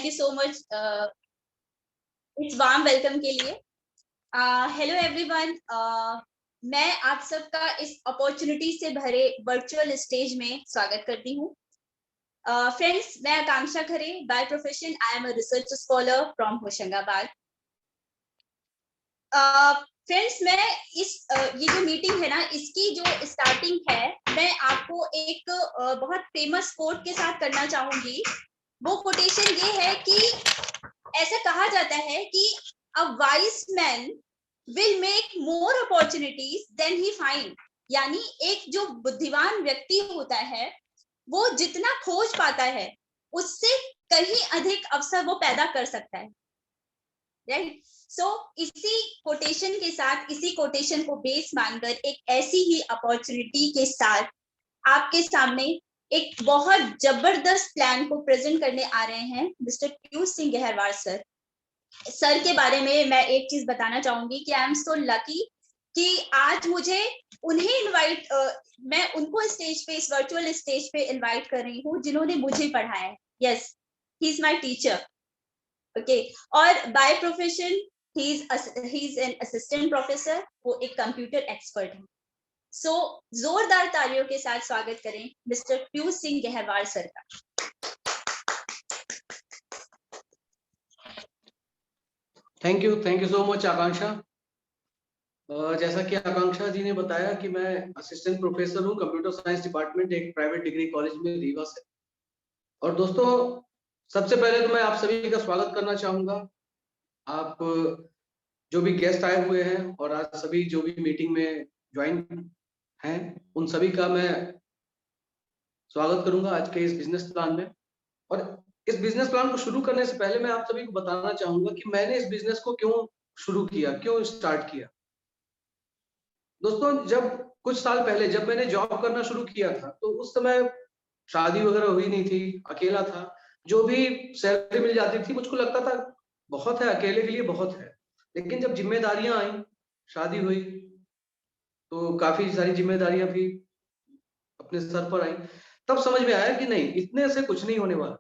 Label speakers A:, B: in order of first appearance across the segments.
A: Thank you so much इस warm welcome के लिए। हेलो एवरीवन, मैं आप सबका इस अपॉर्चुनिटी से भरे वर्चुअल स्टेज में स्वागत करती हूँ। फ्रेंड्स, मैं Akanksha Khare, by profession I am a research scholar from Hoshangabad. Friends, मैं ये जो मीटिंग है ना, इसकी जो स्टार्टिंग है, मैं आपको एक बहुत फेमस कोट के साथ करना चाहूंगी। वो कोटेशन ये है कि ऐसा कहा जाता है कि a wise man will make more opportunities than he find. यानी एक जो बुद्धिमान व्यक्ति होता है, वो जितना खोज पाता है उससे कहीं अधिक अवसर वो पैदा कर सकता है, राइट? सो इसी कोटेशन के साथ, इसी कोटेशन को बेस मानकर एक ऐसी ही अपॉर्चुनिटी के साथ आपके सामने एक बहुत जबरदस्त प्लान को प्रेजेंट करने आ रहे हैं mister Piyush Singh Gaharwar sir. Sir के बारे में मैं एक चीज बताना चाहूंगी कि आई एम सो लकी कि आज मुझे उन्हें मैं उनको स्टेज पे, इस वर्चुअल स्टेज पे इनवाइट कर रही हूँ जिन्होंने मुझे पढ़ाया है। Yes, he is my teacher, okay. और by profession he is an assistant professor, वो एक कंप्यूटर एक्सपर्ट है। सो जोरदार तालियों के साथ स्वागत करें मिस्टर पीयूष सिंह गहरवार सर का।
B: थैंक यू सो मच आकांक्षा। जैसा कि आकांक्षा जी ने बताया कि मैं असिस्टेंट प्रोफेसर हूं कंप्यूटर साइंस डिपार्टमेंट, एक प्राइवेट डिग्री कॉलेज में, रीवा से। और दोस्तों, सबसे पहले तो मैं आप सभी का स्वागत करना चाहूंगा। आप जो भी गेस्ट आए हुए हैं और आज सभी जो भी मीटिंग में ज्वाइन हैं, उन सभी का मैं स्वागत करूंगा आज के इस बिजनेस प्लान में। और इस बिजनेस प्लान को शुरू करने से पहले मैं आप सभी को बताना चाहूंगा कि मैंने इस बिजनेस को क्यों शुरू किया, क्यों स्टार्ट किया। दोस्तों, जब कुछ साल पहले जब मैंने जॉब करना शुरू किया था, तो उस समय शादी वगैरह हुई नहीं थी, अकेला था। जो भी सैलरी मिल जाती थी मुझको लगता था बहुत है, अकेले के लिए बहुत है। लेकिन जब जिम्मेदारियां आई, शादी हुई, तो काफी सारी जिम्मेदारियां भी अपने सर पर आई, तब समझ में आया कि नहीं, इतने से कुछ नहीं होने वाला।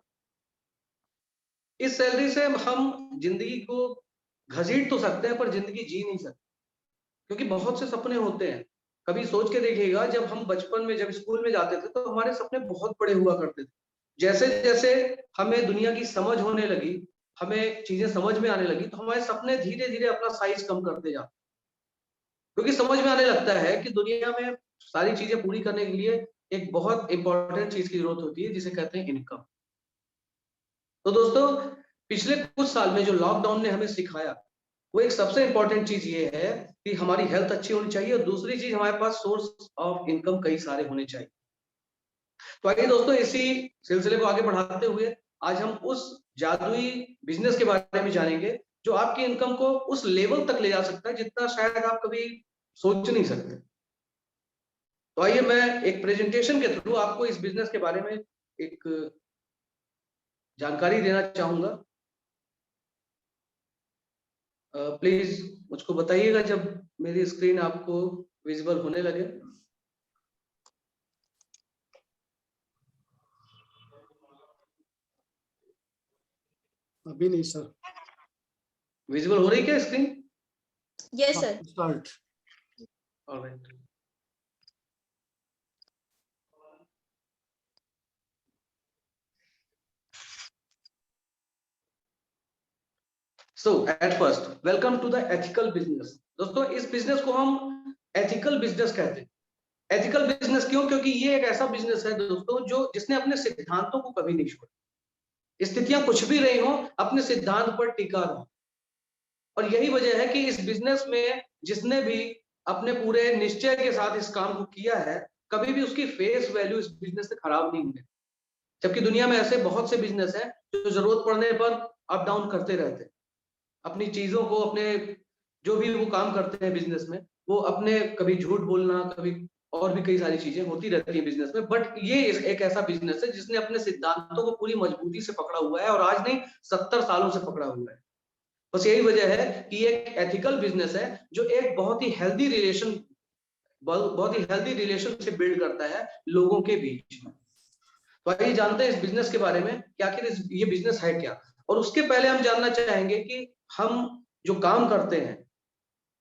B: इस सैलरी से हम जिंदगी को घसीट तो सकते हैं पर जिंदगी जी नहीं सकते, क्योंकि बहुत से सपने होते हैं। कभी सोच के देखिएगा, जब हम बचपन में जब स्कूल में जाते थे तो हमारे सपने बहुत बड़े हुआ करते थे। जैसे जैसे हमें दुनिया की समझ होने लगी, हमें चीजें समझ में आने लगी, तो हमारे सपने धीरे धीरे अपना साइज कम करते जाते, क्योंकि समझ में आने लगता है कि दुनिया में सारी चीजें पूरी करने के लिए एक बहुत इंपॉर्टेंट चीज की जरूरत होती है, जिसे कहते हैं इनकम। तो दोस्तों, पिछले कुछ साल में जो लॉकडाउन ने हमें सिखाया, वो एक सबसे इंपॉर्टेंट चीज ये है कि हमारी हेल्थ अच्छी होनी चाहिए, और दूसरी चीज हमारे पास सोर्स ऑफ इनकम कई सारे होने चाहिए। तो आइए दोस्तों, इसी सिलसिले को आगे बढ़ाते हुए आज हम उस जादुई बिजनेस के बारे में जानेंगे जो आपकी इनकम को उस लेवल तक ले जा सकता है जितना शायद आप कभी सोच नहीं सकते। तो आइए, मैं एक प्रेजेंटेशन के थ्रू आपको इस बिजनेस के बारे में एक जानकारी देना चाहूंगा। प्लीज मुझको बताइएगा जब मेरी स्क्रीन आपको विजिबल होने लगे।
C: अभी नहीं सर।
B: विजिबल हो रही क्या screen?
A: Yes sir.
C: Start.
B: Alright. So at first, welcome to the ethical business. दोस्तों, इस बिजनेस को हम एथिकल बिजनेस कहते हैं। एथिकल बिजनेस क्यों? क्योंकि ये एक ऐसा बिजनेस है दोस्तों जो जिसने अपने सिद्धांतों को कभी नहीं छोड़ा। स्थितियां कुछ भी रही हो, अपने सिद्धांत पर टिका रहा। और यही वजह है कि इस बिजनेस में जिसने भी अपने पूरे निश्चय के साथ इस काम को किया है, कभी भी उसकी फेस वैल्यू इस बिजनेस से खराब नहीं हुई। जबकि दुनिया में ऐसे बहुत से बिजनेस हैं जो जरूरत पड़ने पर अप डाउन करते रहते हैं, अपनी चीजों को, अपने जो भी वो काम करते हैं बिजनेस में, वो अपने कभी झूठ बोलना, कभी और भी कई सारी चीजें होती रहती है बिजनेस में। बट ये एक ऐसा बिजनेस है जिसने अपने सिद्धांतों को पूरी मजबूती से पकड़ा हुआ है, और आज नहीं 70 सालों से पकड़ा हुआ है। बस यही वजह है कि ये एक एथिकल बिजनेस है जो एक बहुत ही हेल्दी रिलेशनशिप बिल्ड करता है लोगों के बीच में। तो आइए जानते हैं इस बिजनेस के बारे में कि आखिर ये बिजनेस है क्या। और उसके पहले हम जानना चाहेंगे कि हम जो काम करते हैं,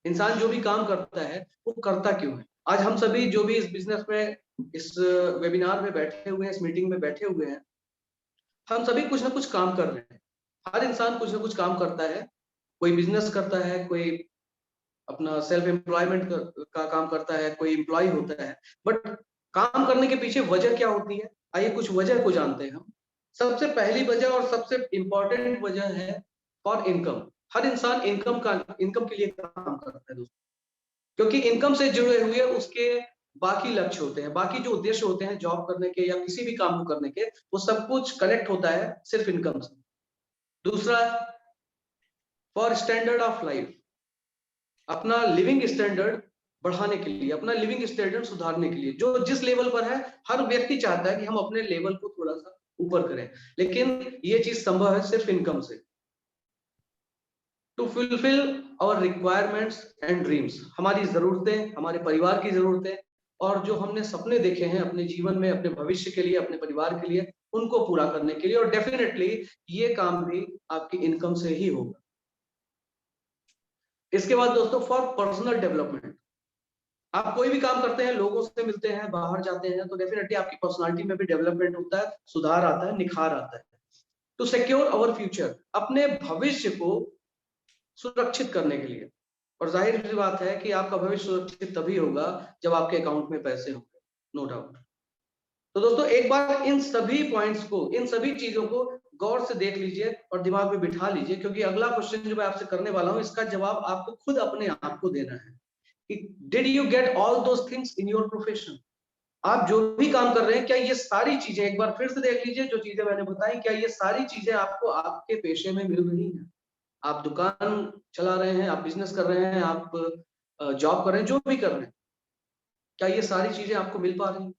B: इंसान जो भी काम करता है वो करता क्यों है। आज हम सभी जो भी इस बिजनेस में, इस वेबिनार में बैठे हुए हैं, इस मीटिंग में बैठे हुए हैं, हम सभी कुछ ना कुछ काम कर रहे हैं। हर इंसान कुछ ना कुछ काम करता है, कोई बिजनेस करता है, कोई अपना सेल्फ एम्प्लॉयमेंट का काम करता है, कोई एम्प्लॉय होता है। बट काम करने के पीछे वजह क्या होती है, आइए कुछ वजह को जानते हैं हम। सबसे पहली वजह और सबसे इंपॉर्टेंट वजह है फॉर इनकम। हर इंसान इनकम के लिए काम करता है दोस्तों, क्योंकि इनकम से जुड़े हुए उसके बाकी लक्ष्य होते हैं, बाकी जो उद्देश्य होते हैं जॉब करने के या किसी भी काम को करने के, वो सब कुछ कनेक्ट होता है सिर्फ इनकम से। दूसरा, फॉर स्टैंडर्ड ऑफ लाइफ, अपना लिविंग स्टैंडर्ड बढ़ाने के लिए, अपना लिविंग स्टैंडर्ड सुधारने के लिए। जो जिस लेवल पर है, हर व्यक्ति चाहता है कि हम अपने लेवल को थोड़ा सा ऊपर करें, लेकिन ये चीज संभव है सिर्फ इनकम से। To fulfil our requirements and dreams, हमारी जरूरतें, हमारे परिवार की जरूरतें, और जो हमने सपने देखे हैं अपने जीवन में, अपने भविष्य के लिए, अपने परिवार के लिए, उनको पूरा करने के लिए। और डेफिनेटली ये काम भी आपकी इनकम से ही होगा। इसके बाद दोस्तों, फॉर पर्सनल डेवलपमेंट, आप कोई भी काम करते हैं, लोगों से मिलते हैं, बाहर जाते हैं, तो डेफिनेटली आपकी पर्सनालिटी में भी डेवलपमेंट होता है, सुधार आता है, निखार आता है। टू सिक्योर आवर फ्यूचर, अपने भविष्य को सुरक्षित करने के लिए। और जाहिर सी बात है कि आपका भविष्य सुरक्षित तभी होगा जब आपके अकाउंट में पैसे होंगे, नो डाउट। तो दोस्तों एक बार इन सभी पॉइंट्स को, इन सभी चीजों को गौर से देख लीजिए और दिमाग में बिठा लीजिए, क्योंकि अगला क्वेश्चन जो मैं आपसे करने वाला हूं, इसका जवाब आपको खुद अपने आप को देना है कि did you get all those things in your profession. आप जो भी काम कर रहे हैं, क्या ये सारी चीजें, एक बार फिर से देख लीजिए जो चीजें मैंने बताई, क्या ये सारी चीजें आपको आपके पेशे में मिल रही हैं। आप दुकान चला रहे हैं, आप बिजनेस कर रहे हैं, आप जॉब कर रहे हैं, जो भी कर रहे हैं, क्या ये सारी चीजें आपको मिल पा रही हैं?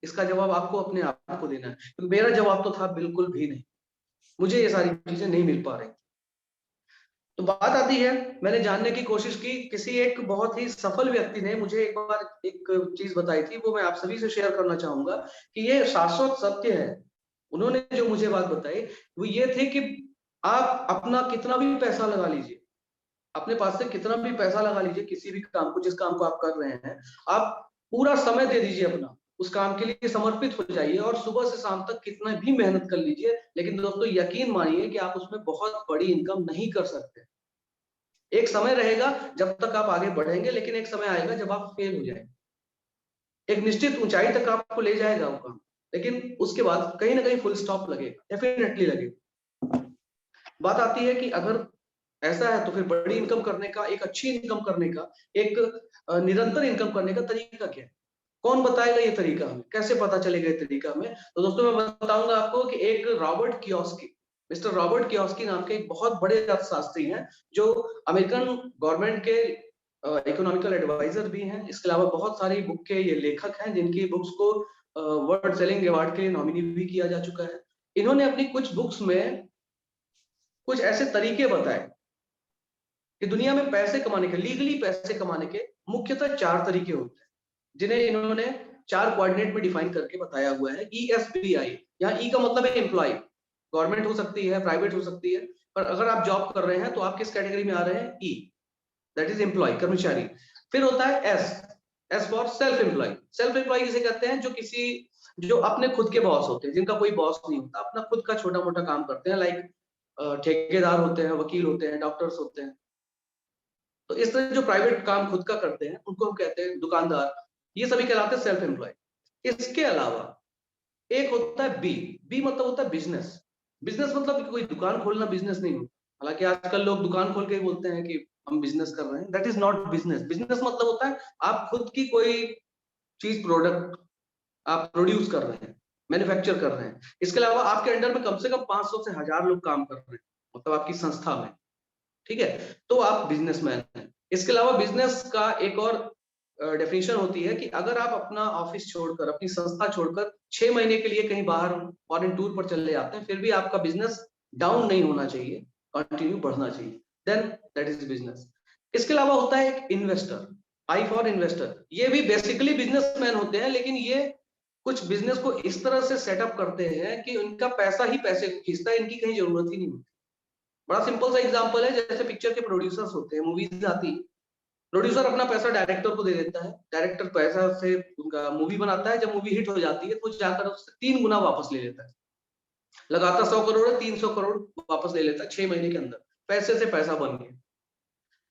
B: इसका जवाब आपको अपने आप को देना है। तो मेरा जवाब तो था बिल्कुल भी नहीं, मुझे ये सारी चीजें नहीं मिल पा रही। तो बात आती है, मैंने जानने की कोशिश की, किसी एक बहुत ही सफल व्यक्ति ने मुझे एक बार एक चीज बताई थी, वो मैं आप सभी से शेयर करना चाहूंगा कि ये शाश्वत सत्य है। उन्होंने जो मुझे बात बताई वो ये थे कि आप अपना कितना भी पैसा लगा लीजिए, अपने पास से कितना भी पैसा लगा लीजिए, किसी भी काम को, जिस काम को आप कर रहे हैं, आप पूरा समय दे दीजिए अपना, उस काम के लिए समर्पित हो जाइए और सुबह से शाम तक कितना भी मेहनत कर लीजिए, लेकिन दोस्तों यकीन मानिए कि आप उसमें बहुत बड़ी इनकम नहीं कर सकते। एक समय रहेगा जब तक आप आगे बढ़ेंगे, लेकिन एक समय आएगा जब आप फेल हो जाएंगे। एक निश्चित ऊंचाई तक आपको ले जाएगा वो काम, लेकिन उसके बाद कहीं ना कहीं फुल स्टॉप लगेगा, डेफिनेटली लगेगा। बात आती है कि अगर ऐसा है तो फिर बड़ी इनकम करने का, एक अच्छी इनकम करने का, एक निरंतर इनकम करने का तरीका क्या है? कौन बताएगा ये तरीका हमें? कैसे पता चलेगा ये तरीका हमें? तो दोस्तों मैं बताऊंगा आपको कि एक Robert Kiyosaki, mister Robert Kiyosaki नाम के एक बहुत बड़े अर्थशास्त्री हैं, जो अमेरिकन गवर्नमेंट के इकोनॉमिकल एडवाइजर भी हैं। इसके अलावा बहुत सारी बुक के ये लेखक हैं, जिनकी बुक्स को वर्ल्ड सेलिंग अवार्ड के लिए नॉमिनी भी किया जा चुका है। इन्होंने अपनी कुछ बुक्स में कुछ ऐसे तरीके बताए कि दुनिया में पैसे कमाने के, लीगली पैसे कमाने के मुख्यतः 4 तरीके होते हैं, जिन्हें इन्होंने 4 कोऑर्डिनेट में डिफाइन करके बताया हुआ है। ESBI, यहाँ ई का मतलब है एम्प्लॉय, गवर्नमेंट हो सकती है, प्राइवेट हो सकती है, पर अगर आप जॉब कर रहे हैं तो आप किस कैटेगरी में आ रहे हैं? ई, दैट इज एम्प्लॉय, कर्मचारी। फिर होता है S for self employ. Self employ किसे कहते हैं? जो अपने खुद के बॉस होते हैं, जिनका कोई बॉस नहीं होता, अपना खुद का छोटा मोटा काम करते हैं, लाइक ठेकेदार होते हैं, वकील होते हैं, डॉक्टर्स होते हैं। तो इस तरह जो प्राइवेट काम खुद का करते हैं उनको हम कहते हैं दुकानदार। ये सभी कहलाते हैं सेल्फ एम्प्लॉय। इसके अलावा एक होता है बी मतलब होता है बिजनेस। बिजनेस मतलब कोई दुकान खोलना बिजनेस नहीं होता, हालांकि आजकल लोग दुकान खोल के बोलते हैं कि हम बिजनेस कर रहे हैं, that is not business. Business मतलब होता है आप खुद की कोई चीज, प्रोडक्ट आप प्रोड्यूस कर रहे हैं, मैन्युफैक्चर कर रहे हैं। इसके अलावा आपके अंडर में कम से कम 500 से 1000 लोग काम कर रहे हैं, मतलब आपकी संस्था में, ठीक है, तो आप बिजनेसमैन हैं। इसके अलावा बिजनेस का एक और डेफिनेशन होती है कि अगर आप अपना ऑफिस छोड़कर, अपनी संस्था छोड़कर 6 महीने के लिए कहीं बाहर फॉरेन टूर पर चले जाते हैं, फिर भी आपका बिजनेस डाउन नहीं होना चाहिए, कंटिन्यू बढ़ना चाहिए, देन दैट इज बिजनेस। इसके अलावा होता है एक इन्वेस्टर, आई फॉर इन्वेस्टर। ये भी बेसिकली बिजनेसमैन होते हैं, लेकिन ये कुछ बिजनेस को इस तरह से सेटअप करते हैं कि उनका पैसा ही पैसे को खींचता है, इनकी कहीं जरूरत ही नहीं होती। बड़ा सिंपल सा एग्जांपल है, जैसे पिक्चर के प्रोड्यूसर्स होते हैं, मूवीज आती, प्रोड्यूसर अपना पैसा डायरेक्टर को दे देता है, डायरेक्टर पैसा से उनका मूवी बनाता है, जब मूवी हिट हो जाती है तो जाकर उससे 3 गुना वापस ले लेता है। लगातार 100 करोड़ है, 300 करोड़ वापस ले लेता है 6 महीने के अंदर, पैसे से पैसा बन गया।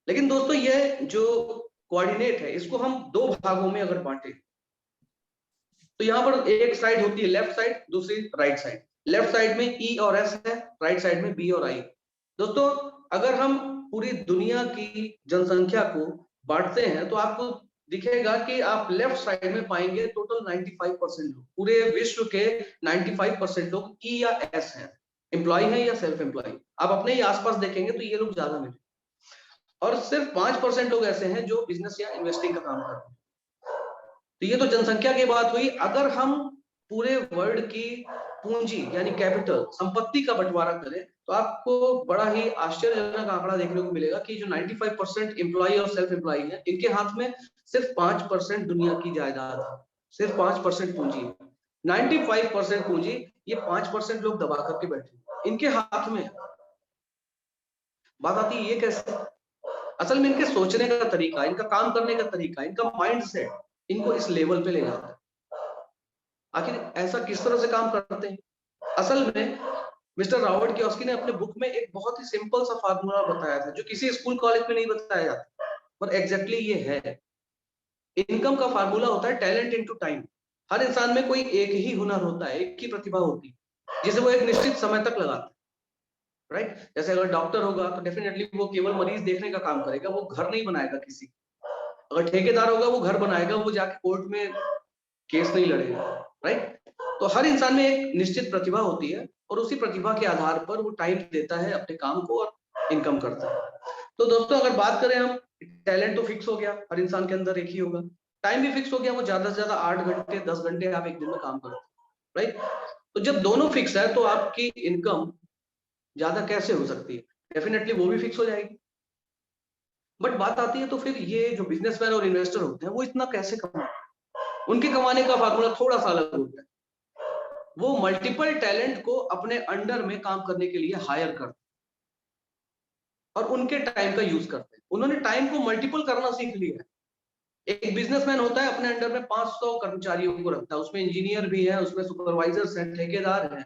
B: लेकिन दोस्तों ये जो कोऑर्डिनेट है, इसको हम 2 भागों में अगर बांटे तो यहाँ पर एक साइड होती है लेफ्ट साइड, दूसरी राइट साइड। लेफ्ट साइड में ई और एस है, राइट साइड में बी और आई। दोस्तों अगर हम पूरी दुनिया की जनसंख्या को बांटते हैं तो आपको दिखेगा कि आप लेफ्ट साइड में पाएंगे टोटल 95% लोग, पूरे विश्व के 95% लोग ई या एस हैं, एम्प्लॉय हैं या सेल्फ एम्प्लॉय। आप अपने ही आसपास देखेंगे तो ये लोग ज्यादा मिले, और सिर्फ 5% लोग ऐसे हैं जो बिजनेस या इन्वेस्टिंग का काम करते हैं। तो ये तो जनसंख्या की बात हुई। अगर हम पूरे वर्ल्ड की पूंजी यानी कैपिटल, संपत्ति का बंटवारा करें तो आपको बड़ा ही आश्चर्यजनक आंकड़ा देखने को मिलेगा कि जो 95% एम्प्लॉय और सेल्फ एम्प्लॉय हैं, इनके हाथ में सिर्फ 5% दुनिया की जायदाद है, सिर्फ 5% पूंजी। 95% पूंजी ये 5% लोग दबा करके बैठे इनके हाथ में। बात आती है ये कैसे? असल में इनके सोचने का तरीका, इनका काम करने का तरीका, इनका माइंड सेट इनको इस लेवल पे ले जाता है। आखिर ऐसा किस तरह से काम करते हैं? असल में मिस्टर रॉबर्ट कियोसाकी ने अपने बुक में एक बहुत ही सिंपल सा फार्मूला बताया था, जो किसी स्कूल कॉलेज में नहीं बताया जाता, पर एग्जैक्टली ये है। इनकम का फार्मूला होता है टैलेंट इनटू टाइम। हर इंसान में कोई एक ही हुनर होता है, एक ही प्रतिभा होती है, जिसे वो एक निश्चित समय तक लगाता है, राइट? जैसे अगर डॉक्टर होगा तो डेफिनेटली वो केवल मरीज देखने का काम करेगा, वो घर नहीं बनाएगा किसी। अगर ठेकेदार होगा वो घर बनाएगा, वो जाके कोर्ट में केस नहीं लड़ेगा, राइट? तो हर इंसान में एक निश्चित प्रतिभा होती है और उसी प्रतिभा के आधार पर वो टाइम देता है अपने काम को और इनकम करता है। तो दोस्तों अगर बात करें हम, टैलेंट तो फिक्स हो गया, हर इंसान के अंदर एक ही होगा, टाइम भी फिक्स हो गया, वो ज्यादा से ज्यादा 8 घंटे 10 घंटे आप एक दिन में काम करते हैं, राइट? तो जब दोनों फिक्स है तो आपकी इनकम ज्यादा कैसे हो सकती है? डेफिनेटली वो भी फिक्स हो जाएगी। बट बात आती है तो फिर ये जो बिजनेसमैन और इन्वेस्टर होते हैं वो इतना कैसे कमाते हैं? उनके कमाने का फार्मूला थोड़ा सा अलग होता है। वो मल्टीपल टैलेंट को अपने अंडर में काम करने के लिए हायर करते हैं और उनके टाइम का यूज करते हैं। उन्होंने टाइम को मल्टीपल करना सीख लिया है। एक बिजनेसमैन होता है, अपने अंडर में 500 कर्मचारियों को रखता है, उसमें इंजीनियर भी है, उसमें सुपरवाइजर्स हैं, ठेकेदार हैं,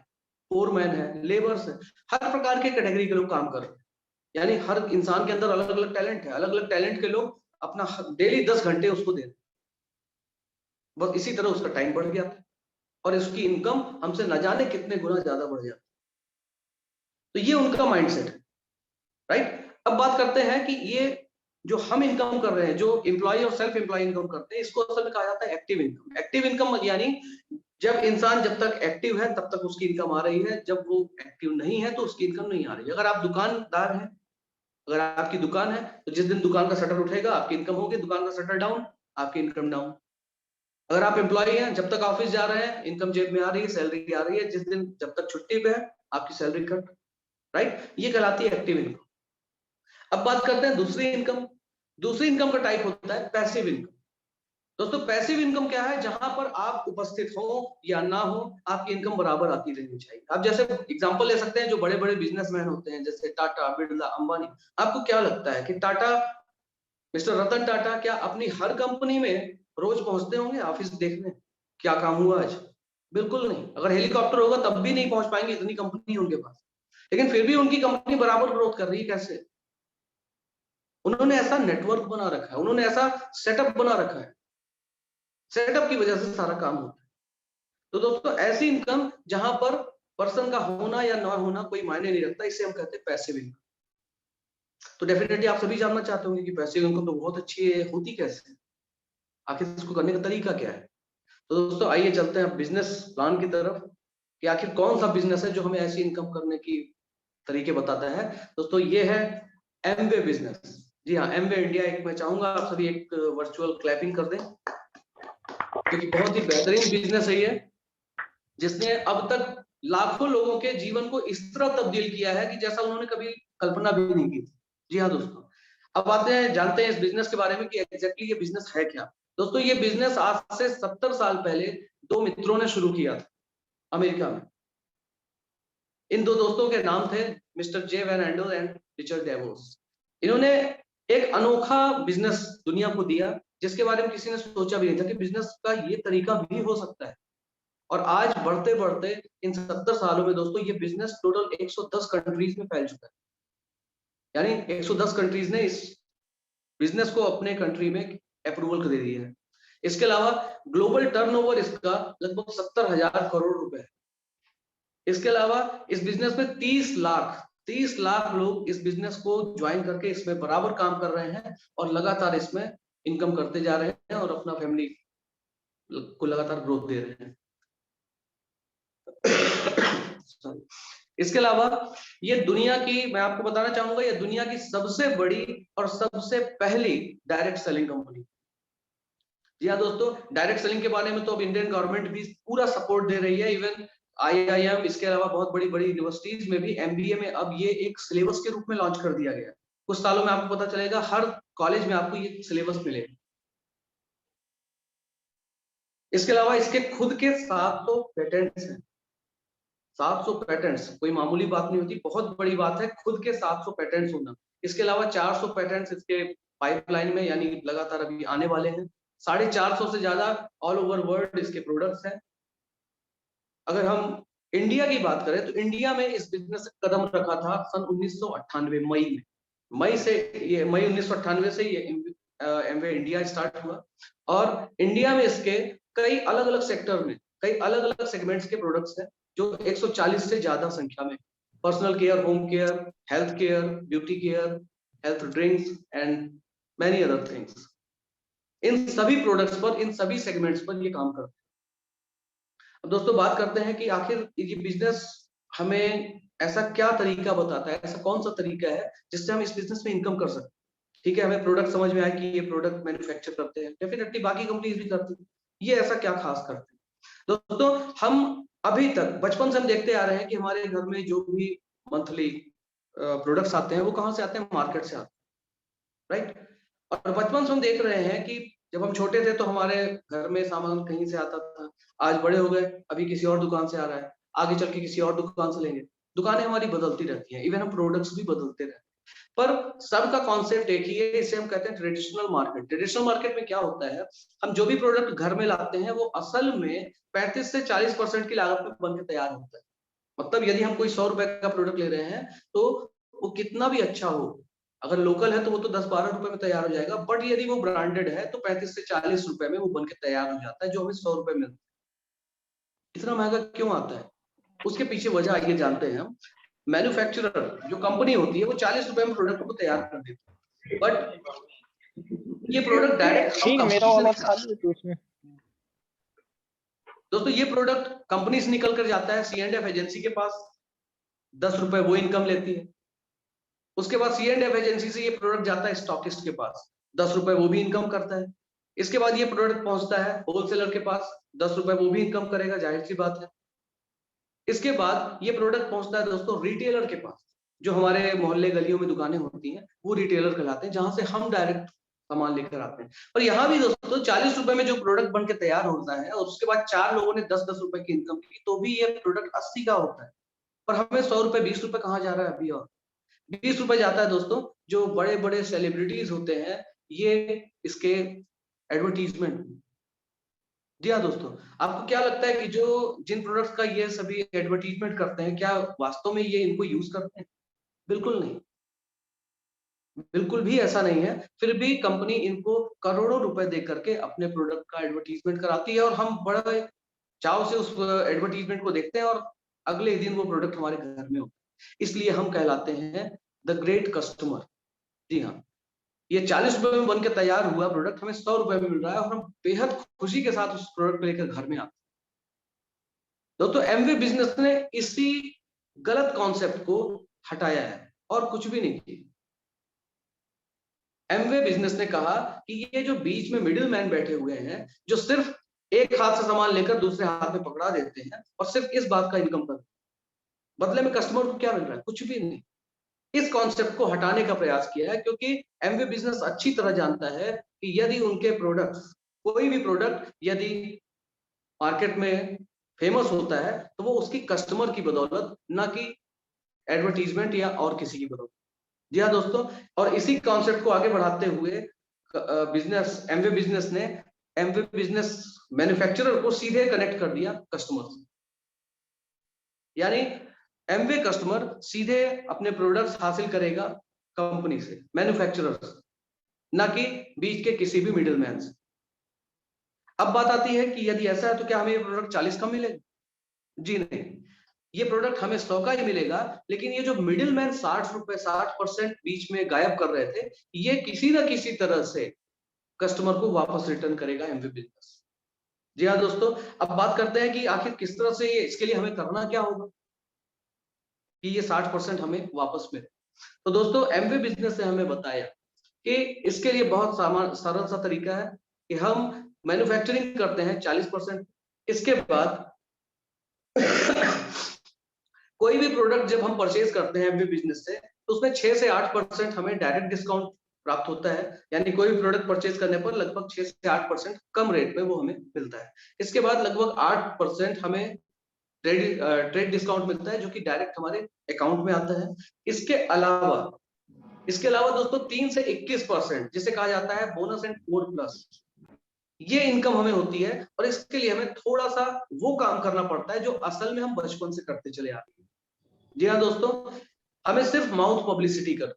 B: फोरमैन है, लेबर्स है, हर प्रकार के कैटेगरी के लोग काम कर रहे हैं। यानी हर इंसान के अंदर अलग अलग टैलेंट है, अलग अलग टैलेंट के लोग अपना डेली 10 घंटे उसको दे रहे हैं। बस इसी तरह उसका टाइम बढ़ गया था और उसकी इनकम हमसे न जाने कितने गुना ज्यादा बढ़ जाती। तो ये उनका माइंडसेट है, राइट? अब बात करते हैं कि ये जो हम इनकम कर रहे हैं, जो एम्प्लॉय और सेल्फ एम्प्लॉय इनकम करते हैं, इसको असल में कहा जाता है एक्टिव इनकम। एक्टिव इनकम यानी जब इंसान जब तक एक्टिव है तब तक उसकी इनकम आ रही है, जब वो एक्टिव नहीं है तो उसकी इनकम नहीं आ रही है। अगर आप दुकानदार हैं, अगर आपकी दुकान है तो जिस दिन दुकान का शटर उठेगा आपकी इनकम होगी, दुकान का शटर डाउन आपकी इनकम डाउन। अगर आप एम्प्लॉय हैं, जब तक ऑफिस जा रहे हैं इनकम जेब में आ रही है, सैलरी आ रही है, जिस दिन जब तक छुट्टी पे है आपकी सैलरी कट, राइट? ये कहलाती है एक्टिव इनकम। अब बात करते हैं दूसरी इनकम। दूसरी इनकम का टाइप होता है पैसिव इनकम। दोस्तों पैसिव इनकम क्या है? जहां पर आप उपस्थित हो या ना हो आपकी इनकम बराबर आती रहनी चाहिए। आप जैसे एग्जांपल ले सकते हैं, जो बड़े बड़े बिजनेसमैन होते हैं जैसे टाटा, बिरला, अंबानी। आपको क्या लगता है कि टाटा, मिस्टर रतन टाटा क्या अपनी हर कंपनी में रोज पहुंचते होंगे ऑफिस देखने क्या काम हुआ आज? बिल्कुल नहीं। अगर हेलीकॉप्टर होगा तब भी नहीं पहुंच पाएंगे, इतनी कंपनी है उनके पास। लेकिन फिर भी उनकी कंपनी बराबर ग्रोथ कर रही है। कैसे? उन्होंने ऐसा नेटवर्क बना रखा है, उन्होंने ऐसा सेटअप बना रखा है, सेटअप की वजह से सारा काम होता है। तो दोस्तों ऐसी इनकम जहां पर पर्सन का होना या ना होना कोई मायने नहीं रखता, इसे हम कहते हैं पैसिव इनकम। तो डेफिनेटली आप सभी जानना चाहते होंगे कि पैसिव इनकम तो बहुत अच्छी है, होती कैसे, आखिर इसको करने का तरीका क्या है? तो दोस्तों आइए चलते हैं बिजनेस प्लान की तरफ कि आखिर कौन सा बिजनेस है जो हमें ऐसी इनकम करने की तरीके बताता है। दोस्तों ये है एमवे बिजनेस। जी हाँ, एमवे इंडिया। एक मैं चाहूंगा आप सभी एक वर्चुअल क्लैपिंग कर दें, क्योंकि बहुत ही बेहतरीन बिजनेस है ये, जिसने अब तक लाखों लोगों के जीवन को इस तरह तब्दील किया है कि जैसा उन्होंने कभी कल्पना भी नहीं की थी। जी हाँ दोस्तों, अब आते हैं जानते हैं इस बिजनेस के बारे में कि एग्जैक्टली ये बिजनेस है क्या। दोस्तों ये बिजनेस आज से 70 साल पहले दो मित्रों ने शुरू किया था अमेरिका में। इन दो दोस्तों के नाम थे mister Jay Van Andel and Richard DeVos. इन्होंने एक अनोखा बिजनेस दुनिया को दिया जिसके बारे में किसी ने सोचा भी नहीं था कि बिजनेस का ये तरीका भी हो सकता है। और आज बढ़ते बढ़ते इन 70 सालों में दोस्तों ये बिजनेस टोटल 110 कंट्रीज में फैल चुका है। यानी 110 कंट्रीज ने इस बिजनेस को अपने कंट्री में अप्रूवल कर दे दिया है। इसके अलावा ग्लोबल टर्नओवर इसका लगभग 70,000 करोड़ रुपए है। इसके अलावा इस बिजनेस में 30 लाख लोग इस बिजनेस को ज्वाइन करके इसमें बराबर काम कर रहे हैं और लगातार इसमें इनकम करते जा रहे हैं और अपना फैमिली को लगातार ग्रोथ दे रहे हैं। इसके अलावा ये दुनिया की, मैं आपको बताना चाहूंगा, ये दुनिया की सबसे बड़ी और सबसे पहली डायरेक्ट सेलिंग कंपनी। जी हाँ दोस्तों, डायरेक्ट सेलिंग के बारे में तो अब इंडियन गवर्नमेंट भी पूरा सपोर्ट दे रही है। इवन IIM, इसके अलावा बहुत बड़ी बड़ी यूनिवर्सिटीज में भी MBA में अब ये एक सिलेबस के रूप में लॉन्च कर दिया गया है। कुछ सालों में आपको पता चलेगा हर कॉलेज में आपको ये सिलेबस मिलेगा। इसके अलावा इसके खुद के 700 पेटेंट्स हैं। 700 पेटेंट्स कोई मामूली बात नहीं होती, बहुत बड़ी बात है खुद के 700 पेटेंट्स होना। इसके अलावा 400 पेटेंट्स इसके पाइपलाइन में यानी लगातार अभी आने वाले हैं। 450 से ज्यादा ऑल ओवर वर्ल्ड इसके प्रोडक्ट्स हैं। अगर हम इंडिया की बात करें तो इंडिया में इस बिजनेस ने कदम रखा था सन 1998 मई में। मई 1998 से ये एमवे इंडिया स्टार्ट हुआ और इंडिया में इसके कई अलग अलग सेक्टर में कई अलग अलग सेगमेंट्स के प्रोडक्ट्स हैं जो 140 से ज्यादा संख्या में, personal care, home care, health care, beauty care, health drinks and many other things. इन सभी प्रोडक्ट्स पर, इन सभी सेगमेंट्स पर ये काम करते हैं। अब दोस्तों बात करते हैं कि आखिर ये बिजनेस हमें ऐसा क्या तरीका बताता है, ऐसा कौन सा तरीका है जिससे हम इस बिजनेस में इनकम कर सकते हैं। ठीक है, हमें प्रोडक्ट समझ में आया कि ये प्रोडक्ट मैन्युफैक्चर करते हैं, डेफिनेटली बाकी कंपनीज भी करती हैं। ये ऐसा क्या खास करते हैं दोस्तों? हम अभी तक बचपन से हम देखते आ रहे हैं कि हमारे घर में जो भी मंथली प्रोडक्ट्स आते हैं वो कहाँ से आते हैं? मार्केट से आते हैं, राइट। और बचपन से हम देख रहे हैं कि जब हम छोटे थे तो हमारे घर में सामान कहीं से आता था, आज बड़े हो गए अभी किसी और दुकान से आ रहा है, आगे चल के किसी और दुकान से लेंगे। दुकानें हमारी बदलती रहती हैं, इवन हम प्रोडक्ट्स भी बदलते रहते हैं, पर सबका कॉन्सेप्ट एक ही है। इसे हम कहते हैं ट्रेडिशनल मार्केट। ट्रेडिशनल मार्केट में क्या होता है, हम जो भी प्रोडक्ट घर में लाते हैं वो असल में 35 से 40% की लागत में बन के तैयार होता है। मतलब यदि हम कोई 100 रुपए का प्रोडक्ट ले रहे हैं तो वो कितना भी अच्छा हो, अगर लोकल है तो वो तो 10-12 रुपए में तैयार हो जाएगा, बट यदि वो ब्रांडेड है तो 35 से 40 रुपए में वो बन के तैयार हो जाता है, जो हमें 100 रुपए मिलता है। इतना महंगा क्यों आता है? उसके पीछे वजह आइए जानते हैं हम। मैन्युफैक्चरर जो कंपनी होती है वो 40 रुपए में प्रोडक्ट को तैयार कर देती है, बट ये प्रोडक्ट डायरेक्ट दोस्तों ये प्रोडक्ट कंपनी से निकल कर जाता है C&F एजेंसी के पास, 10 रुपए वो इनकम लेती है। उसके बाद C&F एजेंसी से ये प्रोडक्ट जाता है स्टॉकिस्ट के पास, 10 रुपए वो भी इनकम करता है। इसके बाद ये प्रोडक्ट पहुंचता है होलसेलर के पास, 10 रुपए वो भी इनकम करेगा, जाहिर सी बात है। इसके बाद ये प्रोडक्ट पहुंचता है दोस्तों रिटेलर के पास, जो हमारे मोहल्ले गलियों में दुकानें होती हैं वो रिटेलर कहलाते हैं, जहां से हम डायरेक्ट सामान लेकर आते हैं। और यहाँ भी दोस्तों 40 रुपए में जो प्रोडक्ट बन के तैयार होता है और उसके बाद 4 लोगों ने 10-10 रुपए की इनकम की, तो भी ये प्रोडक्ट 80 का होता है। पर हमें 100 रुपए 20 रुपए कहाँ जा रहा है अभी? और 20 रुपए जाता है दोस्तों जो बड़े बड़े सेलिब्रिटीज होते हैं ये इसके एडवर्टीजमेंट। जी हाँ दोस्तों, आपको क्या लगता है कि जो जिन प्रोडक्ट्स का ये सभी एडवर्टीजमेंट करते हैं, क्या वास्तव में ये इनको यूज करते हैं? बिल्कुल नहीं, बिल्कुल भी ऐसा नहीं है। फिर भी कंपनी इनको करोड़ों रुपए दे करके अपने प्रोडक्ट का एडवर्टीजमेंट कराती है और हम बड़ा चाव से उस एडवर्टीजमेंट को देखते हैं और अगले दिन वो प्रोडक्ट हमारे घर में होता है। इसलिए हम कहलाते हैं द ग्रेट कस्टमर। जी हाँ, ये 40 रुपए में बनकर तैयार हुआ प्रोडक्ट हमें 100 रुपए में मिल रहा है और हम बेहद खुशी के साथ उस प्रोडक्ट को लेकर घर में आते हैं। दोस्तों एमवे बिजनेस ने इसी गलत कॉन्सेप्ट को हटाया है और कुछ भी नहीं किया। एमवे बिजनेस ने कहा कि ये जो बीच में मिडिल मैन बैठे हुए हैं, जो सिर्फ एक हाथ से सामान लेकर दूसरे हाथ में पकड़ा देते हैं और सिर्फ इस बात का इनकम करते हैं, बदले में कस्टमर को क्या मिल रहा है? कुछ भी नहीं। इस कॉन्सेप्ट को हटाने का प्रयास किया है, क्योंकि एमवे बिजनेस अच्छी तरह जानता है कि यदि उनके प्रोडक्ट्स कोई भी प्रोडक्ट यदि मार्केट में फेमस होता है तो वो उसकी कस्टमर की बदौलत, ना कि एडवर्टीजमेंट या और किसी की बदौलत। जी हाँ दोस्तों, और इसी कॉन्सेप्ट को आगे बढ़ाते हुए बिजनेस एमवे बिजनेस ने एमवे बिजनेस मैन्युफैक्चरर को सीधे कनेक्ट कर दिया कस्टमर से। यानी एमवे कस्टमर सीधे अपने प्रोडक्ट्स हासिल करेगा कंपनी से, मैन्युफैक्चरर से, ना कि बीच के किसी भी मिडिलमैन से। अब बात आती है कि यदि ऐसा है तो क्या हमें ये प्रोडक्ट 40 का मिलेगा? जी नहीं, ये प्रोडक्ट हमें 100 का ही मिलेगा, लेकिन ये जो मिडिलमैन 60% बीच में गायब कर रहे थे, ये किसी ना किसी तरह से कस्टमर को वापस रिटर्न करेगा एमवे बिजनेस। जी हाँ दोस्तों, अब बात करते हैं कि आखिर किस तरह से ये, इसके लिए हमें करना क्या होगा कि ये 60% हमें वापस मिले। तो दोस्तों एमवे बिजनेस ने हमें बताया कि इसके लिए बहुत सरल सा तरीका है कि हम मैन्युफैक्चरिंग करते हैं 40%, इसके बाद कोई भी प्रोडक्ट जब हम परचेज करते हैं एमवे बिजनेस से तो उसमें 6 से 8% हमें डायरेक्ट डिस्काउंट प्राप्त होता है, यानी कोई भी प्रोडक्ट परचेज करने पर लगभग 6 से 8% कम रेट में वो हमें मिलता है। इसके बाद लगभग 8% हमें ट्रेड डिस्काउंट मिलता है जो कि डायरेक्ट हमारे अकाउंट में आता है। इसके अलावा दोस्तों 3 से 21% जिसे कहा जाता है बोनस एंड कोड प्लस, ये इनकम हमें होती है, और इसके लिए हमें थोड़ा सा वो काम करना पड़ता है जो असल में हम बचपन से करते चले आते हैं। जी हाँ दोस्तों, हमें सिर्फ माउथ पब्लिसिटी कर,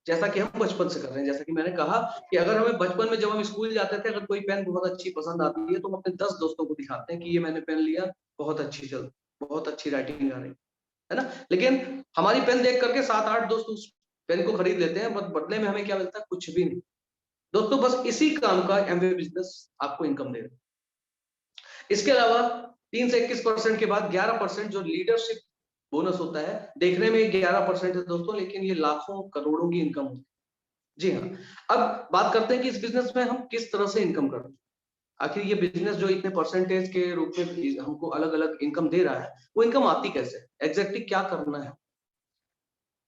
B: जैसा कि हम बचपन से कर रहे हैं। जैसा कि मैंने कहा कि अगर हमें बचपन में जब हम स्कूल जाते थे, अगर कोई पेन बहुत अच्छी पसंद आती है तो हम अपने 10 दोस्तों को दिखाते हैं कि ये मैंने पेन लिया, बहुत अच्छी राइटिंग आ रही है ना। लेकिन हमारी पेन देख करके 7-8 दोस्त उस पेन को खरीद लेते हैं, बट बदले में हमें क्या मिलता है? कुछ भी नहीं। दोस्तों बस इसी काम का एमवे बिजनेस आपको इनकम दे रहा है। इसके अलावा 3 से 21% के बाद 11% जो लीडरशिप बोनस होता है, देखने में 11% है दोस्तों, लेकिन ये लाखों करोड़ों की इनकम होती है। जी हाँ, अब बात करते हैं कि इस बिजनेस में हम किस तरह से इनकम करते हैं। आखिर ये बिजनेस जो इतने परसेंटेज के रूप में हमको अलग अलग इनकम दे रहा है, वो इनकम आती कैसे, एग्जैक्टली क्या करना है,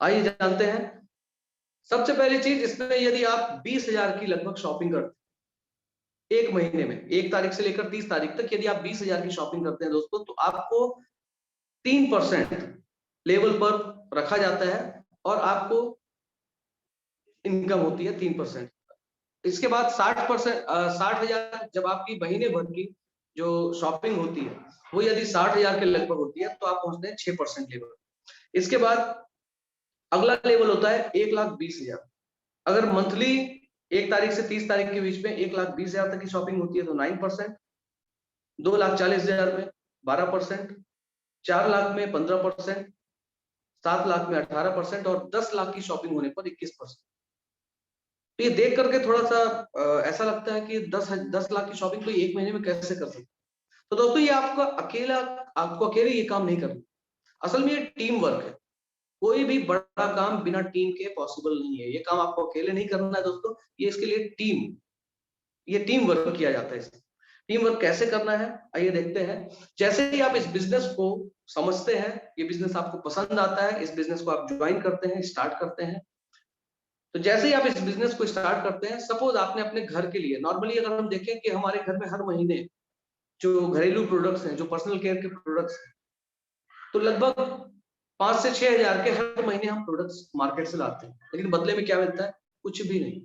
B: आइए जानते हैं। सबसे पहली चीज, इसमें यदि आप 20,000 की लगभग शॉपिंग करते हैं एक महीने में, 1 तारीख से लेकर 30 तारीख तक, यदि आप 20,000 की शॉपिंग करते हैं दोस्तों, तो आपको 3% लेवल पर रखा जाता है और आपको इनकम होती है 3%। इसके बाद 60,000 जब आपकी महीने भर की जो शॉपिंग होती है वो यदि 60,000 के लगभग होती है तो आप पहुंचते हैं 6% लेवल। इसके बाद अगला लेवल होता है 1,20,000। अगर मंथली 1 तारीख से 30 तारीख के बीच में 1,20,000 तक की शॉपिंग होती है तो 9%, 2,40,000 में 12%, 4 लाख में 15%, 7 लाख में 18% और 10 लाख की शॉपिंग होने पर 21%। तो ये देख करके थोड़ा सा ऐसा लगता है कि 10 लाख की शॉपिंग कोई 1 महीने में कैसे कर सकते। तो दोस्तों ये आपको अकेले ये काम नहीं करना, असल में ये टीम वर्क है। कोई भी बड़ा काम बिना टीम के पॉसिबल नहीं है। ये काम आपको अकेले नहीं करना है दोस्तों, ये इसके लिए टीम वर्क किया जाता है। टीम वर्क कैसे करना है आइए देखते हैं। जैसे ही आप इस बिजनेस को समझते हैं, ये बिजनेस आपको पसंद आता है, इस बिजनेस को आप ज्वाइन करते हैं, स्टार्ट करते हैं, तो जैसे ही आप इस बिजनेस को स्टार्ट करते हैं, सपोज आपने अपने घर के लिए, नॉर्मली अगर हम देखें कि हमारे घर में हर महीने जो घरेलू प्रोडक्ट्स हैं, जो पर्सनल केयर के प्रोडक्ट्स हैं, तो लगभग 5 से 6,000 के हर महीने हम प्रोडक्ट्स मार्केट से लाते हैं, लेकिन बदले में क्या मिलता है? कुछ भी नहीं।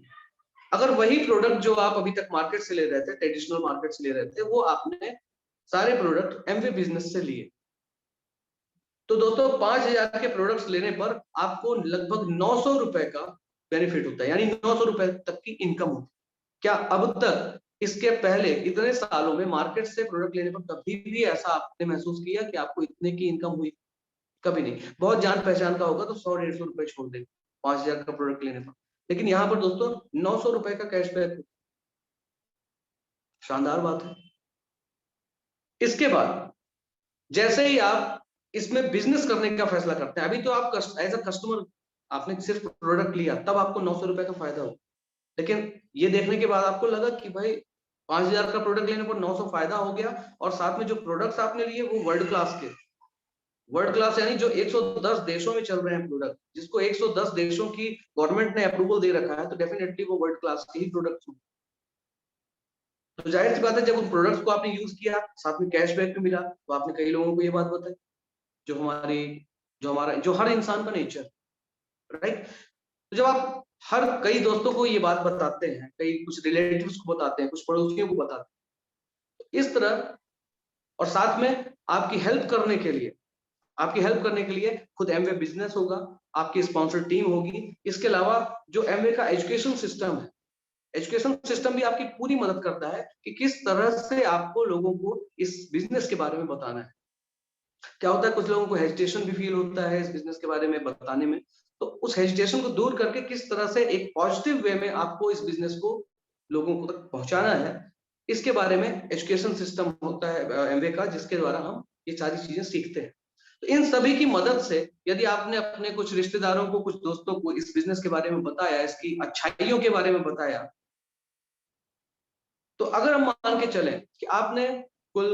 B: अगर वही प्रोडक्ट जो आप अभी तक मार्केट से ले रहे थे, ट्रेडिशनल मार्केट से ले रहे थे, वो आपने सारे प्रोडक्ट एमवे बिजनेस से लिए, तो दोस्तों 5,000 के प्रोडक्ट्स लेने पर आपको लगभग 900 रुपए का बेनिफिट होता है, यानी 900 रुपए तक की इनकम होती है। क्या अब तक इसके पहले इतने सालों में मार्केट से प्रोडक्ट लेने पर कभी भी ऐसा आपने महसूस किया कि आपको इतने की इनकम हुई? कभी नहीं। बहुत जान पहचान का होगा तो 100-150 रुपए छोड़ दे 5,000 का प्रोडक्ट लेने पर, लेकिन यहाँ पर दोस्तों 900 रुपए का कैशबैक, शानदार बात है। इसके बाद जैसे ही आप इसमें बिजनेस करने का फैसला करते हैं, अभी तो आप एज अ कस्टमर आपने सिर्फ प्रोडक्ट लिया, तब आपको 900 रुपए का फायदा हो, लेकिन ये देखने के बाद आपको लगा कि भाई 5,000 का प्रोडक्ट लेने पर 900 फायदा हो गया, और साथ में जो प्रोडक्ट्स आपने लिए वो वर्ल्ड क्लास यानी जो 110 देशों में चल रहे हैं प्रोडक्ट, जिसको 110 देशों की गवर्नमेंट ने अप्रूवल दे रखा है, तो डेफिनेटली वो वर्ल्ड क्लास के ही प्रोडक्ट्स होंगे। तो जाहिर सी बात है, जब उन प्रोडक्ट्स को आपने यूज किया, साथ में कैशबैक भी मिला, तो आपने कई लोगों को ये बात बताई, जो हर इंसान का नेचर, राइट। तो जब आप कई दोस्तों को ये बात बताते हैं, कई कुछ रिलेटिव्स को बताते हैं, कुछ पड़ोसियों को बताते हैं, तो इस तरह, और साथ में आपकी हेल्प करने के लिए खुद एमवे बिजनेस होगा, आपकी स्पॉन्सर टीम होगी। इसके अलावा जो एमवे का एजुकेशन सिस्टम है, एजुकेशन सिस्टम भी आपकी पूरी मदद करता है कि किस तरह से आपको लोगों को इस बिजनेस के बारे में बताना है। क्या होता है, कुछ लोगों को हेजिटेशन भी फील होता है इस बिजनेस के बारे में बताने में, तो उस हेजिटेशन को दूर करके किस तरह से एक पॉजिटिव वे में आपको इस बिजनेस को लोगों को तक पहुंचाना है, इसके बारे में एजुकेशन सिस्टम होता है एमवे का, जिसके द्वारा हम ये सारी चीजें सीखते हैं। तो इन सभी की मदद से यदि आपने अपने कुछ रिश्तेदारों को, कुछ दोस्तों को इस बिजनेस के बारे में बताया, इसकी अच्छाइयों के बारे में बताया, तो अगर हम मान के चलें कि आपने कुल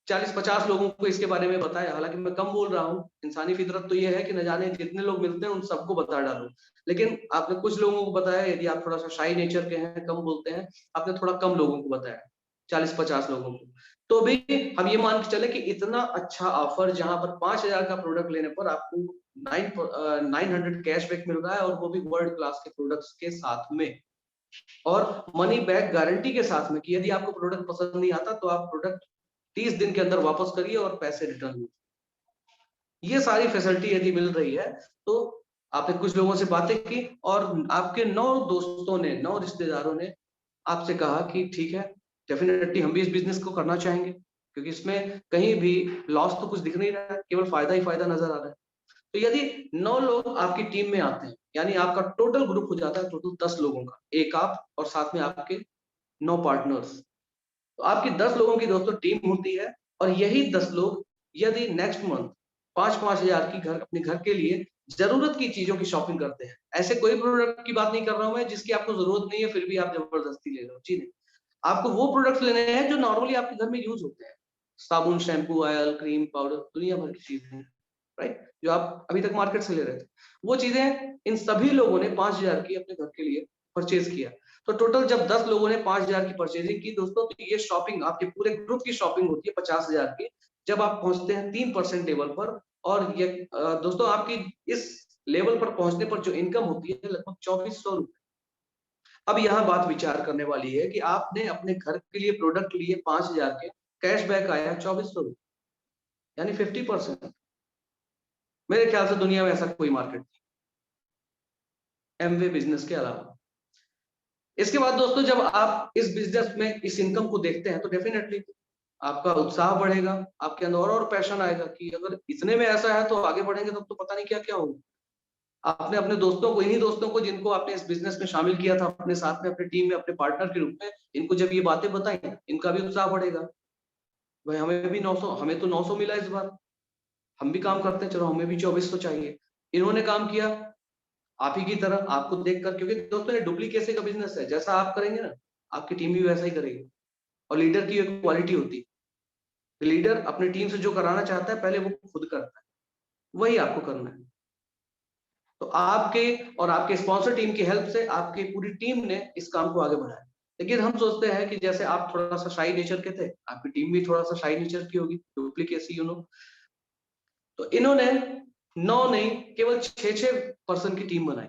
B: 40-50 लोगों को इसके बारे में बताया, हालांकि मैं कम बोल रहा हूँ, इंसानी फितरत तो ये है कि न जाने जितने लोग मिलते हैं उन सबको बता डालो, लेकिन आपने कुछ लोगों को बताया, यदि आप थोड़ा सा शाई नेचर के हैं, कम बोलते हैं, आपने थोड़ा कम लोगों को बताया, 40-50 लोगों को, तो भी हम ये मान के चले कि इतना अच्छा ऑफर, जहां पर 5,000 का प्रोडक्ट लेने पर आपको 900 कैशबैक मिल रहा है, और वो भी वर्ल्ड क्लास के प्रोडक्ट्स के साथ में, और मनी बैक गारंटी के साथ में, कि यदि आपको प्रोडक्ट पसंद नहीं आता तो आप प्रोडक्ट 30 दिन के अंदर वापस करिए और पैसे रिटर्न। ये सारी फैसिलिटी यदि मिल रही है, तो आपने कुछ लोगों से बातें की और आपके 9 दोस्तों ने, 9 रिश्तेदारों ने आपसे कहा कि ठीक है, डेफिनेटली हम भी इस बिजनेस को करना चाहेंगे, क्योंकि इसमें कहीं भी लॉस तो कुछ दिख नहीं रहा है, केवल फायदा ही फायदा नजर आ रहा है। तो यदि 9 लोग आपकी टीम में आते हैं, यानी आपका टोटल ग्रुप हो जाता है टोटल 10 लोगों का, एक आप और साथ में आपके 9 पार्टनर्स, तो आपकी 10 लोगों की दोस्तों टीम होती है, और यही 10 लोग यदि नेक्स्ट मंथ 5-5 हजार की अपने घर के लिए जरूरत की चीजों की शॉपिंग करते हैं, ऐसे कोई प्रोडक्ट की बात नहीं कर रहा हूं मैं जिसकी आपको जरूरत नहीं है फिर भी आप जबरदस्ती ले रहे हो, जी नहीं, आपको वो प्रोडक्ट्स लेने हैं जो नॉर्मली आपके घर में यूज होते हैं, साबुन, शैम्पू, ऑयल, क्रीम, पाउडर, दुनिया भर की चीजें, राइट, जो आप अभी तक मार्केट से ले रहे थे, वो चीजें इन सभी लोगों ने 5,000 की अपने घर के लिए परचेज किया। तो टोटल जब 10 लोगों ने 5,000 की परचेजिंग की दोस्तों, तो ये शॉपिंग आपके पूरे ग्रुप की शॉपिंग होती है 50,000 की, जब आप पहुंचते हैं 3% लेवल पर, और ये दोस्तों आपकी इस लेवल पर पहुंचने पर जो इनकम होती है लगभग 2,400 रुपए। अब यहाँ बात विचार करने वाली है कि आपने अपने घर के लिए प्रोडक्ट लिए 5,000 के, कैशबैक आया 2,400 रुपए, यानी 50%। मेरे ख्याल से दुनिया में ऐसा कोई मार्केट नहीं एमवे बिजनेस के अलावा। इसके बाद दोस्तों, जब आप इस बिजनेस में इस इनकम को देखते हैं, तो डेफिनेटली आपका उत्साह बढ़ेगा, आपके अंदर और पैशन आएगा कि अगर इतने में ऐसा है तो आगे बढ़ेंगे, तब तो पता नहीं क्या क्या होगा। आपने अपने दोस्तों को, इन्हीं दोस्तों को जिनको आपने इस बिजनेस में शामिल किया था अपने साथ में, अपनी टीम में, अपने पार्टनर के रूप में, इनको जब ये बातें बताई, इनका भी उत्साह बढ़ेगा, भाई हमें भी 900, हमें तो 900 मिला इस बार, हम भी काम करते हैं, चलो हमें भी 2,400 चाहिए। इन्होंने काम किया आप ही की तरह, आपको देखकर, क्योंकि दोस्तों ये डुप्लीकेसी का बिजनेस है, जैसा आप करेंगे ना आपकी टीम भी वैसा ही करेगी, और लीडर की एक क्वालिटी होती है, लीडर अपनी टीम से जो कराना चाहता है पहले वो खुद करता है, वही आपको करना है। तो आपके और आपके स्पॉन्सर टीम की हेल्प से आपकी पूरी टीम ने इस काम को आगे बढ़ाया। लेकिन हम सोचते हैं कि जैसे आप थोड़ा सा शाई नेचर के थे, आपकी टीम भी थोड़ा सा शाई नेचर की होगी, डुप्लीकेसी तो इन्होंने 9 नहीं, केवल 6-6 पर्सन की टीम बनाई,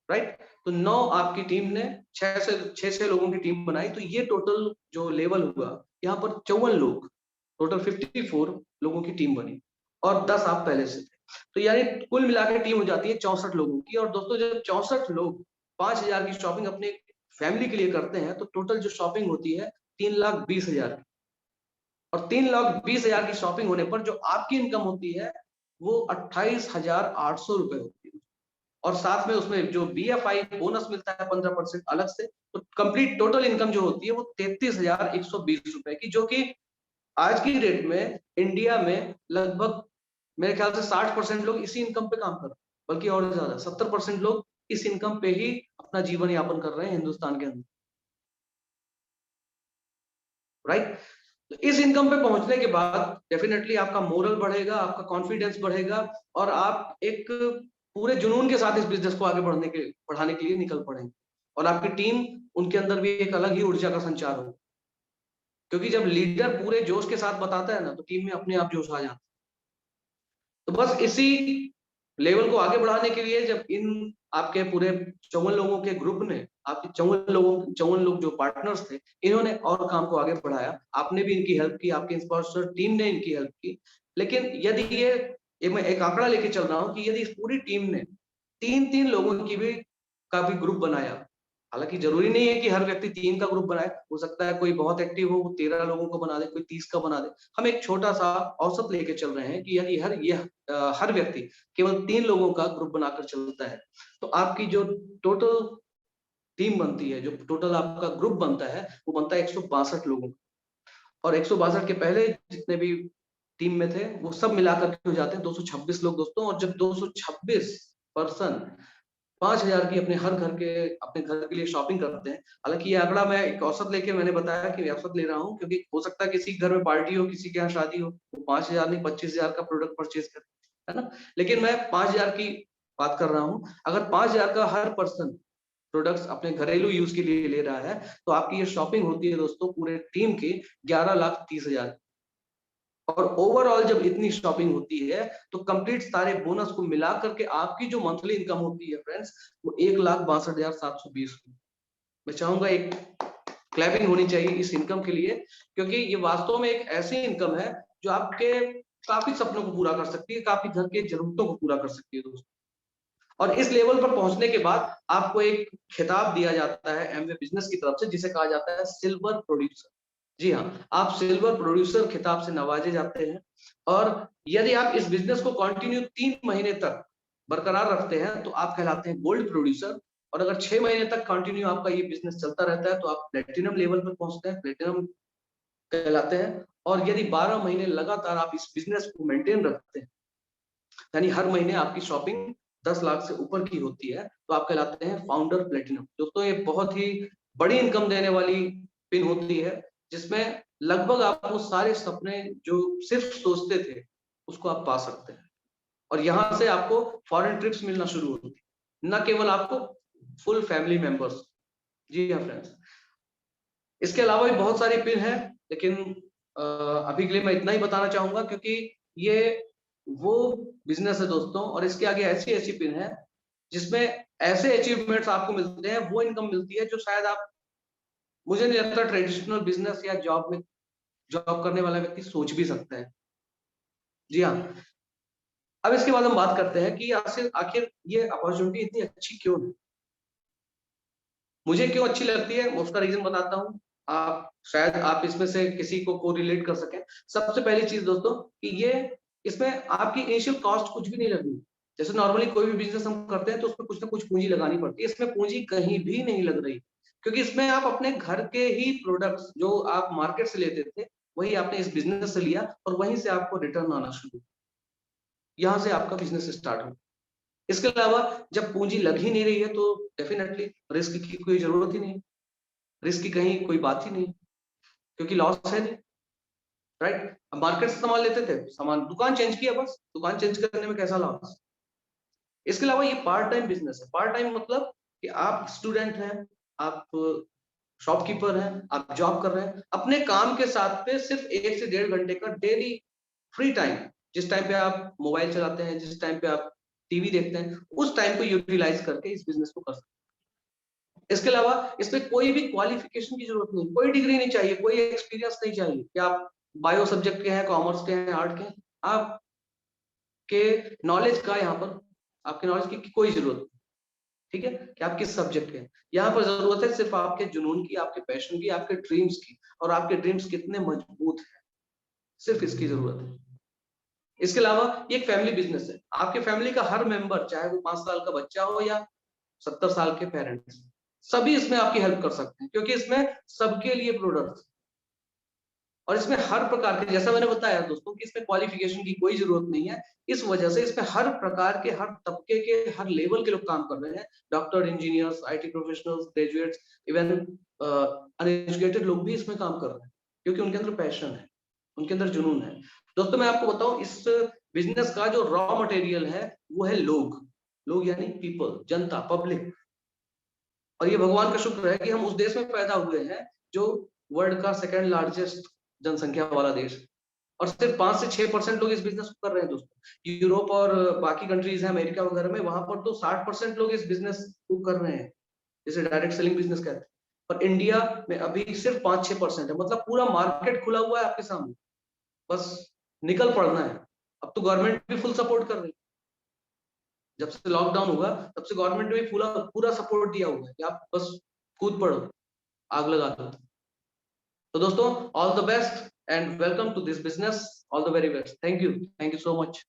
B: राइट। तो 9 आपकी टीम ने 6 लोगों की टीम बनाई, तो ये टोटल जो लेवल हुआ, यहाँ पर 54 लोग, टोटल 54 लोगों की टीम बनी, और 10 आप पहले से थे, तो यानी कुल मिला के टीम हो जाती है 64 लोगों की। और दोस्तों जब 64 लोग 5,000 की शॉपिंग अपने फैमिली के लिए करते हैं, तो टोटल जो शॉपिंग होती है 3,20,000 की, और 3,20,000 की शॉपिंग होने पर जो आपकी इनकम होती है वो 28,800 रुपए होती है, और साथ में उसमें जो BFI बोनस मिलता है 15% अलग से, तो कंप्लीट टोटल इनकम जो होती है वो 33,120 रुपए की, जो कि आज की डेट में इंडिया में लगभग मेरे ख्याल से 60% लोग इसी इनकम पे काम कर रहे हैं, बल्कि और ज्यादा 70% लोग इस इनकम पे ही अपना जीवन यापन कर रहे हैं हिंदुस्तान के अंदर, राइट। तो इस इनकम पे पहुंचने के बाद डेफिनेटली आपका मोरल बढ़ेगा, आपका कॉन्फिडेंस बढ़ेगा, और आप एक पूरे जुनून के साथ इस बिजनेस को आगे बढ़ाने के लिए निकल पड़ेंगे, और आपकी टीम, उनके अंदर भी एक अलग ही ऊर्जा का संचार होगा। क्योंकि जब लीडर पूरे जोश के साथ बताता है ना, तो टीम में अपने आप जोश आ जाता है। तो बस इसी लेवल को आगे बढ़ाने के लिए जब इन आपके पूरे 54 लोगों के ग्रुप ने, आपके 54 लोग जो पार्टनर्स थे, इन्होंने और काम को आगे बढ़ाया, आपने भी इनकी हेल्प की, आपके इंस्पायर टीम ने इनकी हेल्प की। लेकिन यदि ये मैं एक आंकड़ा लेके चल रहा हूँ कि यदि इस पूरी टीम ने 3-3 लोगों की भी का भी ग्रुप बनाया, हालांकि जरूरी नहीं है कि हर व्यक्ति 3 का ग्रुप बनाए, हो सकता है कोई बहुत एक्टिव हो, वो 13 लोगों को बना दे, कोई 30 का बना दे। हम एक छोटा सा औसत लेके चल रहे हैं कि यदि हर व्यक्ति केवल 3 लोगों का ग्रुप बनाकर चलता है, तो आपकी जो टोटल टीम बनती है, जो टोटल आपका ग्रुप बनता है, वो बनता है 162 लोगों का। और 162 के पहले जितने भी टीम में थे, वो सब मिलाकर के हो जाते हैं 226 लोग दोस्तों। और जब 226 पर्सन 5,000 की अपने घर के लिए शॉपिंग करते हैं, हालांकि ये आंकड़ा मैं एक औसत लेके मैंने बताया कि औसत ले रहा हूँ, क्योंकि हो सकता है किसी घर में पार्टी हो, किसी के यहाँ शादी हो, वो 5,000 नहीं 25,000 का प्रोडक्ट परचेज करे, है ना। लेकिन मैं 5,000 की बात कर रहा हूँ। अगर 5,000 का हर पर्सन प्रोडक्ट्स अपने घरेलू यूज के लिए ले रहा है, तो आपकी ये शॉपिंग होती है दोस्तों पूरे टीम की 11,30,000। और ओवरऑल जब इतनी शॉपिंग होती है, तो कंप्लीट सारे बोनस को मिला करके आपकी जो मंथली इनकम होती है फ्रेंड्स, वो 1,62,720। मैं चाहूंगा एक क्लैपिंग होनी चाहिए इस इनकम के लिए, क्योंकि ये वास्तव में एक ऐसी इनकम है जो आपके काफी सपनों को पूरा कर सकती है, काफी घर के जरूरतों को पूरा कर सकती है दोस्तों। और इस लेवल पर पहुंचने के बाद आपको एक खिताब दिया जाता है एमवे बिजनेस की तरफ से, जिसे कहा जाता है सिल्वर प्रोड्यूसर। जी हाँ, आप सिल्वर प्रोड्यूसर खिताब से नवाजे जाते हैं। और यदि आप इस बिजनेस को कंटिन्यू 3 महीने तक बरकरार रखते हैं, तो आप कहलाते हैं गोल्ड प्रोड्यूसर। और अगर 6 महीने तक कंटिन्यू आपका ये बिजनेस चलता रहता है, तो आप प्लेटिनम लेवल पर पहुंचते हैं, प्लेटिनम कहलाते हैं। और यदि 12 महीने लगातार आप इस बिजनेस को मेंटेन रखते हैं, यानी हर महीने आपकी शॉपिंग 10 लाख से ऊपर की होती है, तो आप कहलाते हैं फाउंडर प्लेटिनम। दोस्तों ये बहुत ही बड़ी इनकम देने वाली पिन होती है, जिसमें लगभग आप वो सारे सपने जो सिर्फ सोचते थे, उसको आप पा सकते हैं। और यहाँ से आपको फॉरेन ट्रिप्स मिलना शुरू होती है, न केवल आपको, फुल फैमिली मेंबर्स। जी हाँ फ्रेंड्स, इसके अलावा भी बहुत सारी पिन है, लेकिन अभी के लिए मैं इतना ही बताना चाहूंगा, क्योंकि ये वो बिजनेस है दोस्तों, और इसके आगे ऐसी ऐसी पिन है जिसमें ऐसे अचीवमेंट्स आपको मिलते हैं, वो इनकम मिलती है जो शायद आप, मुझे नहीं लगता ट्रेडिशनल बिजनेस या जॉब करने वाला व्यक्ति सोच भी सकता है। जी हाँ, अब इसके बाद हम बात करते हैं कि आखिर ये अपॉर्चुनिटी इतनी अच्छी क्यों है, मुझे क्यों अच्छी लगती है। मैं उसका रीजन बताता हूँ, आप इसमें से किसी को रिलेट कर सकें। सबसे पहली चीज दोस्तों कि ये, इसमें आपकी इनिशियल कॉस्ट कुछ भी नहीं लगी। जैसे नॉर्मली कोई भी बिजनेस हम करते हैं तो उसमें कुछ ना कुछ पूंजी लगानी पड़ती है, इसमें पूंजी कहीं भी नहीं लग रही, क्योंकि इसमें आप अपने घर के ही प्रोडक्ट्स जो आप मार्केट से लेते थे, वही आपने इस बिजनेस से लिया, और वहीं से आपको रिटर्न आना शुरू, यहाँ से आपका बिजनेस स्टार्ट हो। इसके अलावा जब पूंजी लग ही नहीं रही है, तो डेफिनेटली रिस्क की कोई जरूरत ही नहीं, रिस्क की कहीं कोई बात ही नहीं, क्योंकि लॉस है नहीं, राइट। अब मार्केट से सामान लेते थे, सामान दुकान चेंज किया, बस दुकान चेंज करने में कैसा लॉस। इसके अलावा ये पार्ट टाइम बिजनेस है। पार्ट टाइम मतलब कि आप स्टूडेंट हैं, आप शॉपकीपर हैं, आप जॉब कर रहे हैं, अपने काम के साथ पे सिर्फ 1 से 1.5 घंटे का डेली फ्री टाइम, जिस टाइम पे आप मोबाइल चलाते हैं, जिस टाइम पे आप टीवी देखते हैं, उस टाइम को यूटिलाइज करके इस बिजनेस को कर सकते हैं। इसके अलावा इसमें कोई भी क्वालिफिकेशन की जरूरत नहीं, कोई डिग्री नहीं चाहिए, कोई एक्सपीरियंस नहीं चाहिए कि आप बायो सब्जेक्ट के हैं, कॉमर्स के हैं, आर्ट के हैं। आपके नॉलेज का यहाँ पर, आपके नॉलेज की कोई जरूरत नहीं, ठीक है, कि आप किस सब्जेक्ट के हैं। यहाँ पर जरूरत है सिर्फ आपके जुनून की, आपके पैशन की, आपके ड्रीम्स की, और आपके ड्रीम्स कितने मजबूत हैं, सिर्फ इसकी जरूरत है। इसके अलावा ये एक फैमिली बिजनेस है। आपके फैमिली का हर मेंबर, चाहे वो 5 साल का बच्चा हो या 70 साल के पेरेंट्स, सभी इसमें आपकी हेल्प कर सकते हैं, क्योंकि इसमें सबके लिए प्रोडक्ट्स, और इसमें हर प्रकार के, जैसा मैंने बताया दोस्तों कि इसमें क्वालिफिकेशन की कोई जरूरत नहीं है। इस वजह से इसमें हर प्रकार के, हर तबके के, हर लेवल के लोग काम कर रहे हैं। Doctor, engineers, IT professionals, graduates, even uneducated लोग भी इसमें काम कर रहे हैं, क्योंकि उनके अंदर पैशन है, उनके अंदर जुनून है। दोस्तों मैं आपको बताऊं, इस बिजनेस का जो रॉ मटेरियल है वो है लोग। लोग यानी पीपल, जनता, पब्लिक। और ये भगवान का शुक्र है कि हम उस देश में पैदा हुए हैं जो वर्ल्ड का सेकंड लार्जेस्ट जनसंख्या वाला देश, और सिर्फ 5 से 6% लोग इस बिजनेस को कर रहे हैं दोस्तों। यूरोप और बाकी कंट्रीज हैं, अमेरिका वगैरह में, वहां पर तो 60% लोग इस बिजनेस को कर रहे हैं, जिसे डायरेक्ट सेलिंग बिजनेस कहते हैं। पर इंडिया में अभी सिर्फ 5-6% है, मतलब पूरा मार्केट खुला हुआ है आपके सामने, बस निकल पड़ना है। अब तो गवर्नमेंट भी फुल सपोर्ट कर रही है, जब से लॉकडाउन हुआ तब से गवर्नमेंट ने भी पूरा सपोर्ट दिया हुआ है कि आप बस कूद पड़ो, आग लगा दो। तो दोस्तों, all the best and welcome to this business, all the very best. Thank you so much.